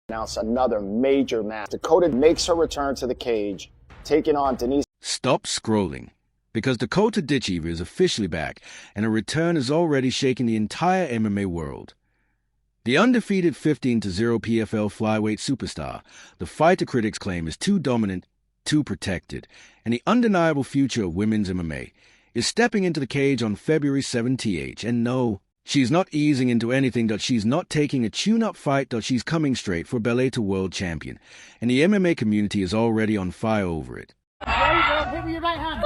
Announce another major match. Dakota makes her return to the cage, taking on Denise. Stop scrolling, because Dakota Ditcheva is officially back, and her return is already shaking the entire MMA world. The undefeated 15-0 PFL flyweight superstar, the fighter critics claim is too dominant, too protected, and the undeniable future of women's MMA, is stepping into the cage on February 7th. And no, she's not easing into anything. She's not taking a tune-up fight. She's coming straight for Bellator World Champion, and the MMA community is already on fire over it. Hit me your right hand.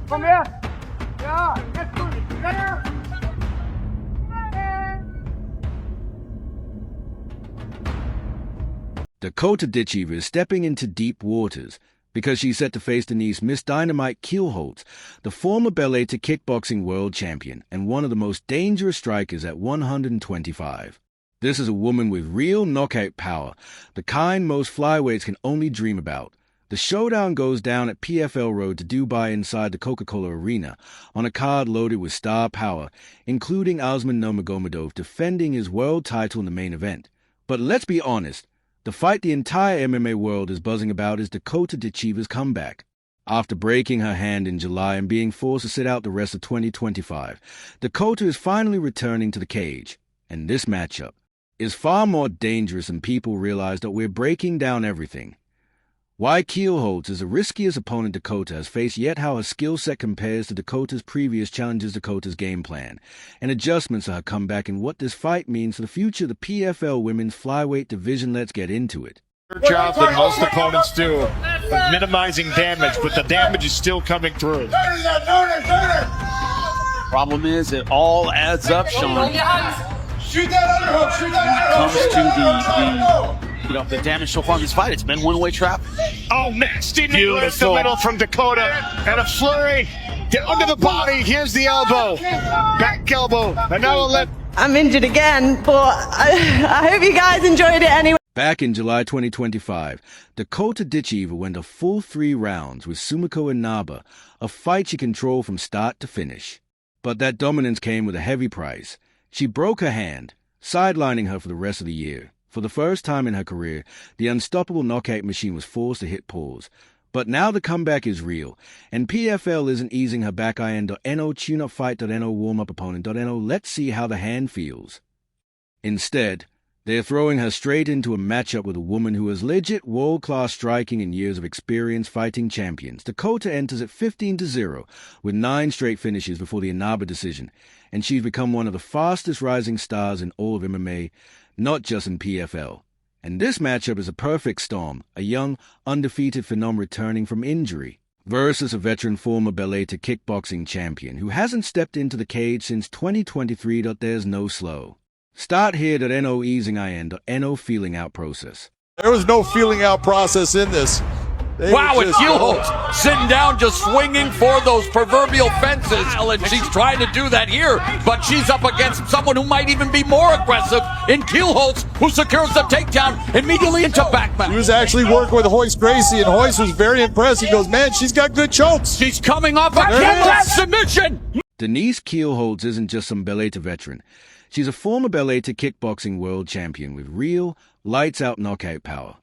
Come here. Yeah, that's good. Better. Dakota Ditcheva is stepping into deep waters because she's set to face Denise "Miss Dynamite" Kielholtz, the former Bellator kickboxing world champion and one of the most dangerous strikers at 125. This is a woman with real knockout power, the kind most flyweights can only dream about. The showdown goes down at PFL Road to Dubai inside the Coca-Cola Arena on a card loaded with star power, including Usman Nurmagomedov defending his world title in the main event. But let's be honest, the fight the entire MMA world is buzzing about is Dakota Ditcheva's comeback. After breaking her hand in July and being forced to sit out the rest of 2025, Dakota is finally returning to the cage. And this matchup is far more dangerous than people realize. That we're breaking down everything. Why Kielholtz is the riskiest opponent Dakota has faced, yet how her skill set compares to Dakota's previous challenges, Dakota's game plan, and adjustments to her comeback, and what this fight means for the future of the PFL women's flyweight division. Let's get into it. Job that most opponents do of minimizing damage, but the damage is still coming through. Problem is, it all adds up, Sean. Shoot that underhook! Shoot that Comes to the damage so far in this fight. It's been one-way traffic. Oh, nasty knee right to the middle from Dakota, and a flurry under the body. Here's the elbow, back elbow, another left. I'm injured again, but I hope you guys enjoyed it anyway. Back in July 2025, Dakota Ditcheva went a full 3 rounds with Sumiko Inaba, a fight she controlled from start to finish. But that dominance came with a heavy price. She broke her hand, sidelining her for the rest of the year. For the first time in her career, the unstoppable knockout machine was forced to hit pause. But now the comeback is real, and PFL isn't easing her back. IN.NO, tune-up fight.NO, warm-up opponent.NO, let's see how the hand feels. Instead, they're throwing her straight into a matchup with a woman who has legit world-class striking and years of experience fighting champions. Dakota enters at 15-0 with 9 straight finishes before the Inaba decision, and she's become one of the fastest rising stars in all of MMA, not just in PFL. And this matchup is a perfect storm, a young, undefeated phenom returning from injury, versus a veteran former Bellator kickboxing champion who hasn't stepped into the cage since 2023. There's no slow. Start here.NO, easing IN.NO, feeling out process. There was no feeling out process in this. Wow, and Kielholtz sitting down, just swinging for those proverbial fences. And she's trying to do that here, but she's up against someone who might even be more aggressive in Kielholtz, who secures the takedown immediately into backman. He was actually working with Royce Gracie, and Royce was very impressed. He goes, man, she's got good chokes. She's coming off a kick submission. Denise Kielholtz isn't just some Bellator veteran. She's a former Bellator kickboxing world champion with real, lights-out knockout power.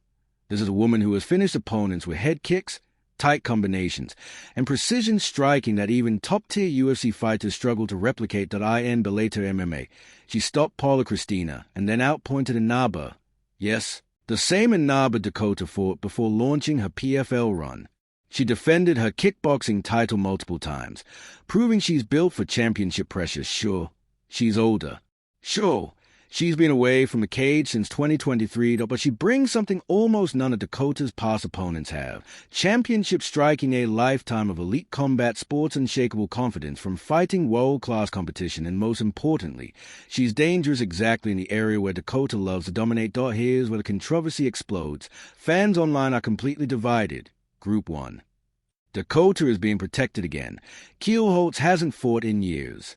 This is a woman who has finished opponents with head kicks, tight combinations, and precision striking that even top-tier UFC fighters struggle to replicate. IN Bellator MMA. She stopped Paula Cristina and then outpointed Inaba. Yes, the same Inaba Dakota fought before launching her PFL run. She defended her kickboxing title multiple times, proving she's built for championship pressure. Sure, she's older. Sure, she's been away from the cage since 2023, but she brings something almost none of Dakota's past opponents have. Championship striking, a lifetime of elite combat sports, unshakable confidence from fighting world-class competition, and most importantly, she's dangerous exactly in the area where Dakota loves to dominate. Here's where the controversy explodes. Fans online are completely divided. Group 1. Dakota is being protected again. Kielholtz hasn't fought in years.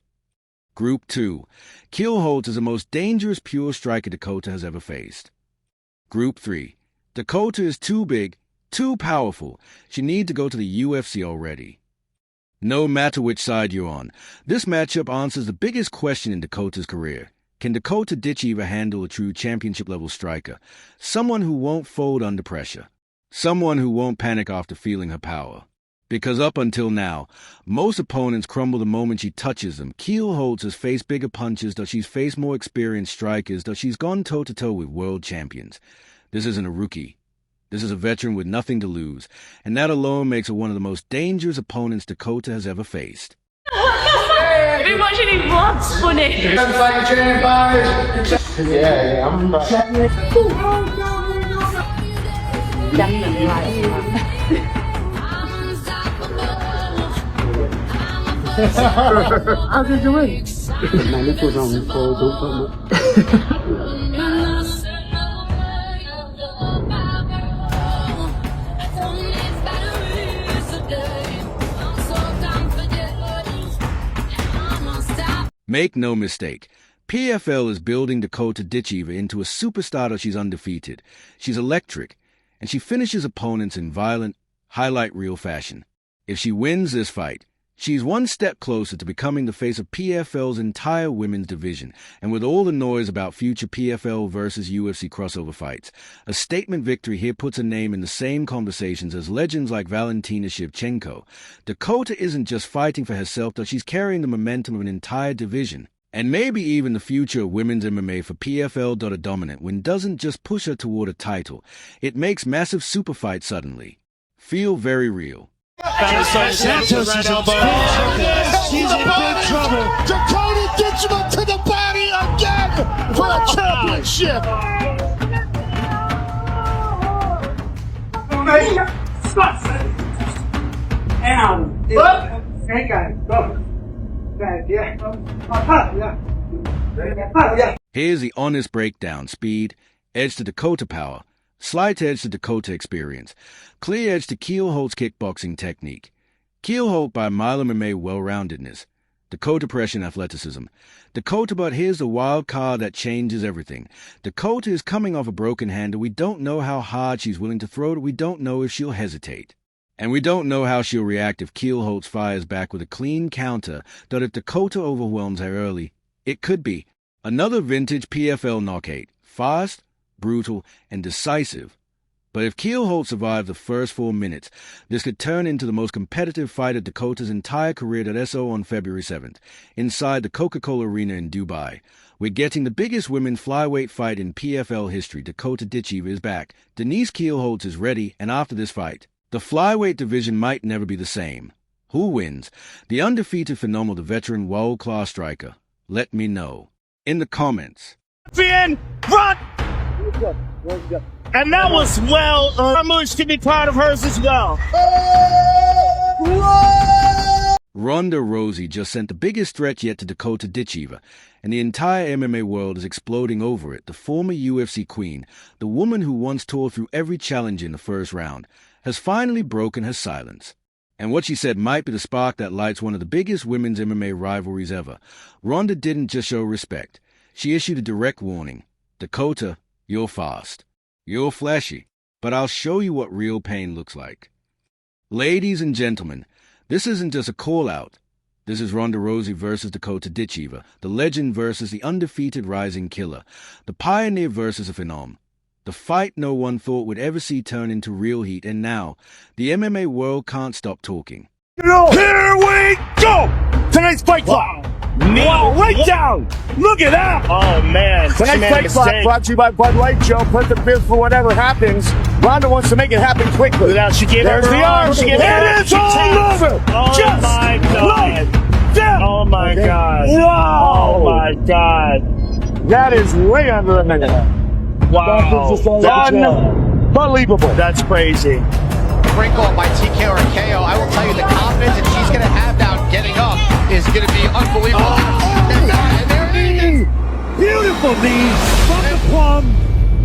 Group 2. Kielholtz is the most dangerous pure striker Dakota has ever faced. Group 3. Dakota is too big, Too powerful. She needs to go to the UFC already. No matter which side you're on, this matchup answers the biggest question in Dakota's career. Can Dakota Ditcheva handle a true championship-level striker? Someone who won't fold under pressure. Someone who won't panic after feeling her power. Because up until now, most opponents crumble the moment she touches them. Kielholtz has faced bigger punches, though she's faced more experienced strikers, though she's gone toe-to-toe with world champions. This isn't a rookie. This is a veteran with nothing to lose, and that alone makes her one of the most dangerous opponents Dakota has ever faced. I've been watching him vlogs, funny. Yeah, I'm Definitely right. How's it doing? Make no mistake, PFL is building Dakota Ditcheva into a superstar that she's undefeated. She's electric, and she finishes opponents in violent, highlight reel fashion. If she wins this fight, she's one step closer to becoming the face of PFL's entire women's division, and with all the noise about future PFL versus UFC crossover fights, a statement victory here puts her name in the same conversations as legends like Valentina Shevchenko. Dakota isn't just fighting for herself, though she's carrying the momentum of an entire division, and maybe even the future of women's MMA for PFL. A dominant win doesn't just push her toward a title, it makes massive super fights suddenly feel very real. Santos is elbow. She's in big trouble. Dakota Ditcheva to the body again for a championship. Here's the honest breakdown. Speed, edge to Dakota power, slight edge to Dakota experience, clear edge to Kielholtz kickboxing technique, Kielholtz by mile MMA well-roundedness, Dakota pressure and athleticism. Dakota, but here's the wild card that changes everything. Dakota is coming off a broken hand, and we don't know how hard she's willing to throw it. We don't know if she'll hesitate. And we don't know how she'll react if Kielholtz fires back with a clean counter, that if Dakota overwhelms her early, it could be another vintage PFL knockout, fast, brutal, and decisive. But if Kielholtz survived the first 4 minutes, this could turn into the most competitive fight of Dakota's entire career at SO on February 7th, inside the Coca-Cola Arena in Dubai. We're getting the biggest women's flyweight fight in PFL history. Dakota Ditcheva is back. Denise Kielholtz is ready, and after this fight, the flyweight division might never be the same. Who wins? The undefeated phenomenal, the veteran world-class striker? Let me know in the comments. Run! And that was well. Ramush can be proud of hers as well. Ronda Rousey just sent the biggest threat yet to Dakota Ditcheva, and the entire MMA world is exploding over it. The former UFC queen, the woman who once tore through every challenge in the first round, has finally broken her silence. And what she said might be the spark that lights one of the biggest women's MMA rivalries ever. Ronda didn't just show respect. She issued a direct warning. Dakota, you're fast. You're flashy. But I'll show you what real pain looks like. Ladies and gentlemen, this isn't just a call-out. This is Ronda Rousey versus Dakota Ditcheva, the legend versus the undefeated rising killer, the pioneer versus a phenom. The fight no one thought would ever see turn into real heat, and now, the MMA world can't stop talking. Here we go! Tonight's fight clock. Knee right down. Look at that. Oh, man. Tonight's fight clock brought to you by Bud Light, Joe. Put the fifth for whatever happens. Ronda wants to make it happen quickly. She gave There's the arm. She gave it is all over. Oh, just my God. Oh, my God. No. Oh, my God. That is way under a minute. Wow. Unbelievable. That's crazy. Sprinkle by TKO or KO. I will tell you, the confidence that she's going to have down getting up is going to be unbelievable. And there it is. Beautiful knees from the plum.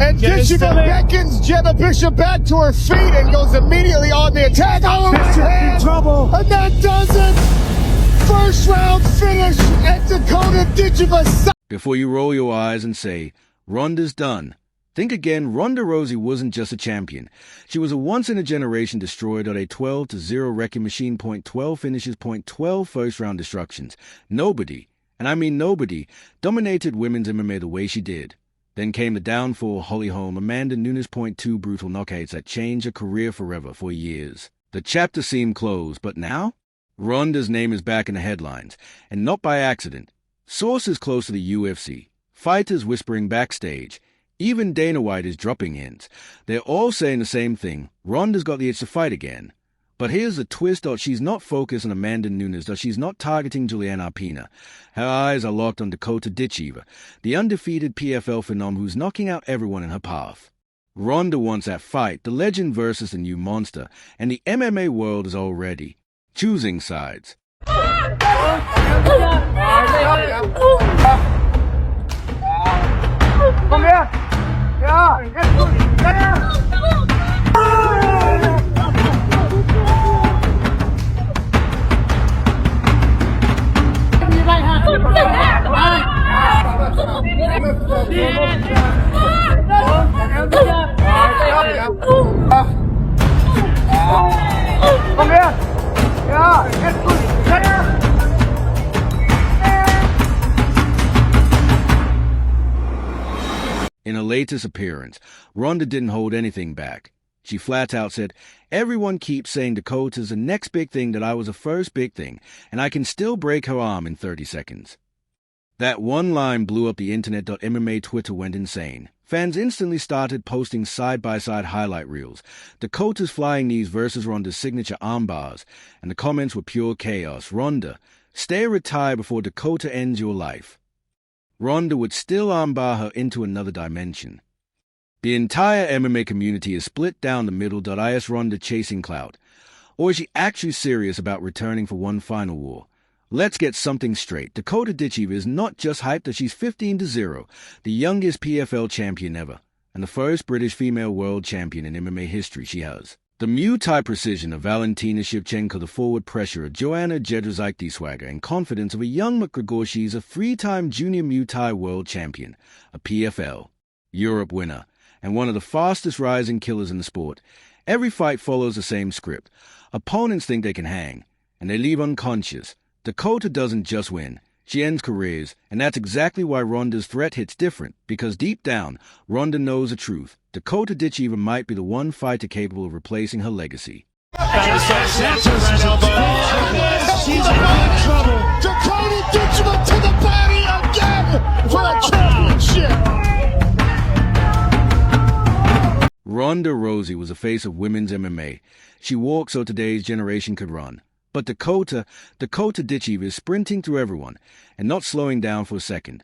And Ditcheva beckons Jenna Bishop back to her feet and goes immediately on the attack. Oh, Bishop in trouble. And that does it. First round finish at Dakota Ditcheva. Before you roll your eyes and say, Ronda's done, Think again, Ronda Rousey wasn't just a champion. She was a once-in-a-generation destroyer. A 12-0 wrecking machine, .12 finishes, .12 first-round destructions. Nobody, and I mean nobody, dominated women's MMA the way she did. Then came the downfall, Holly Holm, Amanda Nunes, .2 brutal knockouts that changed her career forever for years. The chapter seemed closed, but now? Ronda's name is back in the headlines, and not by accident. Sources close to the UFC, fighters whispering backstage, even Dana White is dropping hints. They're all saying the same thing. Ronda's got the itch to fight again. But here's the twist. She's not focused on Amanda Nunes. She's not targeting Juliana Arpina. Her eyes are locked on Dakota Ditcheva, the undefeated PFL phenom who's knocking out everyone in her path. Ronda wants that fight, the legend versus the new monster, and the MMA world is already choosing sides. Come here. Yeah, get there. Come here. Yeah, get there. In her latest appearance, Ronda didn't hold anything back. She flat out said, "Everyone keeps saying Dakota's the next big thing, that I was the first big thing, and I can still break her arm in 30 seconds. That one line blew up the internet. MMA Twitter went insane. Fans instantly started posting side-by-side highlight reels, Dakota's flying knees versus Ronda's signature arm bars, and the comments were pure chaos. Ronda, stay retired before Dakota ends your life. Ronda would still armbar her into another dimension. The entire MMA community is split down the middle. Is Ronda chasing clout? Or is she actually serious about returning for one final war? Let's get something straight. Dakota Ditcheva is not just hyped that she's 15-0, the youngest PFL champion ever, and the first British female world champion in MMA history she has. The Muay Thai precision of Valentina Shevchenko, the forward pressure of Joanna Jedrzejczyk, the swagger and confidence of a young McGregor. She's a three-time junior Muay Thai world champion, a PFL Europe winner, and one of the fastest rising killers in the sport. Every fight follows the same script. Opponents think they can hang, and they leave unconscious. Dakota doesn't just win, she ends careers, and that's exactly why Ronda's threat hits different, because deep down, Ronda knows the truth. Dakota Ditcheva might be the one fighter capable of replacing her legacy. She's in big trouble. Dakota Ditcheva to the body again for a championship. Ronda Rousey was the face of women's MMA. She walked so today's generation could run. But Dakota Ditcheva is sprinting through everyone and not slowing down for a second.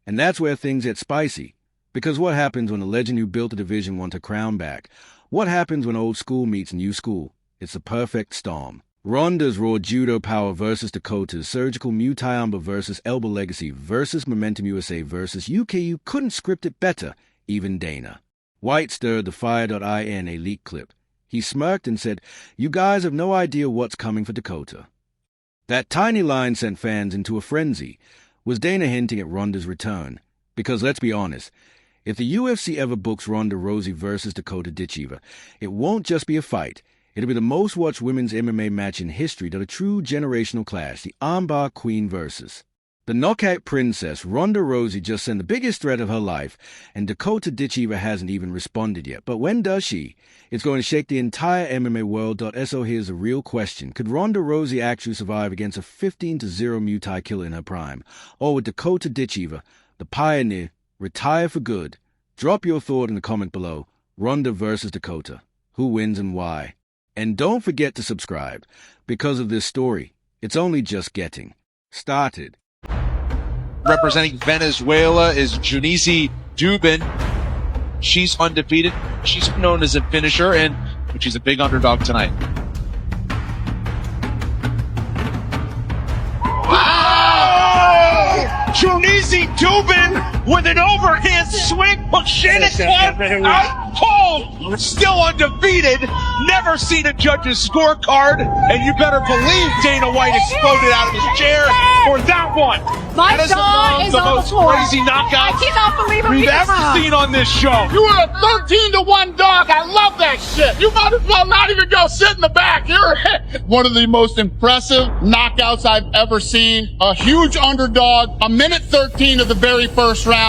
And that's where things get spicy. Because what happens when a legend who built a division wants her crown back? What happens when old school meets new school? It's the perfect storm. Ronda's raw judo power versus Dakota's surgical Muay Thai armbar versus elbow legacy versus Momentum USA versus UKU couldn't script it better, even Dana White stirred the Fire.in a leak clip. He smirked and said, "You guys have no idea what's coming for Dakota." That tiny line sent fans into a frenzy. Was Dana hinting at Ronda's return? Because let's be honest, if the UFC ever books Ronda Rousey versus Dakota Ditcheva, it won't just be a fight. It'll be the most watched women's MMA match in history. A true generational clash, the armbar queen versus the knockout princess. Ronda Rousey just sent the biggest threat of her life, and Dakota Ditcheva hasn't even responded yet. But when does she? It's going to shake the entire MMA world. So here's the real question. Could Ronda Rousey actually survive against a 15-0 Muay Thai killer in her prime? Or would Dakota Ditcheva, the pioneer, retire for good? Drop your thought in the comment below. Ronda versus Dakota. Who wins and why? And don't forget to subscribe. Because of this story, it's only just getting started. Representing Venezuela is Denise Kielholtz. She's undefeated. She's known as a finisher, but she's a big underdog tonight. Wow! Denise Kielholtz with an overhand swing. But Shannon out cold, still undefeated. never seen a judge's scorecard, and you better believe Dana White exploded out of his chair for that one. My That is jaw among is the on the most floor. crazy knockouts I cannot believe we've ever seen on this show. You were a 13-1 dog. I love that shit. You might as well not even go sit in the back. You're one of the most impressive knockouts I've ever seen. A huge underdog. A minute 13 of the very first round.